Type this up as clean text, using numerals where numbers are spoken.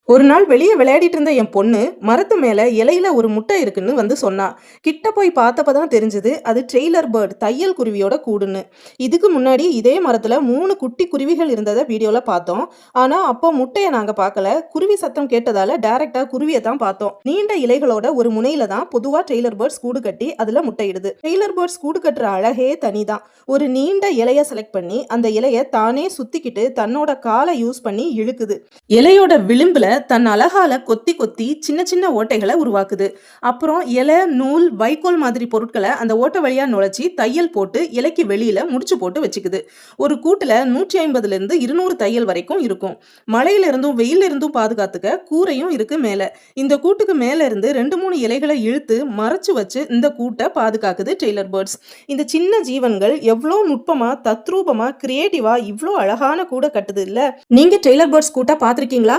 ஒரு நாள் வெளியே விளையாடிட்டு இருந்த என் பொண்ணு மரத்து மேல இலையில ஒரு முட்டை இருக்குன்னு வந்து சொன்னா. கிட்ட போய் பார்த்தப்பதான் தெரிஞ்சது அது ட்ரெய்லர் பேர்ட் தையல் குருவியோட கூடுன்னு. இதுக்கு முன்னாடி இதே மரத்துல 3 குட்டி குருவிகள் இருந்ததை வீடியோல பார்த்தோம். ஆனா அப்போ முட்டையை நாங்க பார்க்கல. குருவி சத்தம் கேட்டதால டைரக்டா குருவியை தான் பார்த்தோம். நீண்ட இலைகளோட ஒரு முனையில தான் பொதுவா ட்ரெய்லர் பேர்ட்ஸ் கூடு கட்டி அதுல முட்டையிடுது. ட்ரெய்லர் பேர்ட்ஸ் கூடு கட்டுற அழகே தனிதான். ஒரு நீண்ட இலைய செலக்ட் பண்ணி அந்த இலைய தானே சுத்திக்கிட்டு தன்னோட காலை யூஸ் பண்ணி இழுக்குது. இலையோட விளிம்புல தன் அலகால கொத்தி கொத்தி சின்ன சின்ன ஓட்டைகளை உருவாக்குது. அப்புறம் இலை, நூல், வைக்கோல் மாதிரி பொருட்களை அந்த ஓட்டை வழியா நுழைச்சி தையல் போட்டு இலைக்கு வெளியில முடிச்சு போட்டு வச்சுக்குது. ஒரு கூட்டுல 150 இருந்து 200 தையல் வரைக்கும் இருக்கும். மழையில இருந்தும் வெயில இருந்தும் பாதுகாத்துக்க கூரையும் இருக்கு மேல. இந்த கூட்டுக்கு மேல இருந்து 2-3 இலைகளை இழுத்து மறைச்சு வச்சு இந்த கூட்டை பாதுகாக்குது டெய்லர் பேர்ட்ஸ். இந்த சின்ன ஜீவன்கள் எவ்வளோ நுட்பமா, தத்ரூபமா, கிரியேட்டிவா இவ்வளோ அழகான கூடை கட்டுது இல்ல. நீங்க டெய்லர் பேர்ட்ஸ் கூட்டை பார்த்திருக்கீங்களா?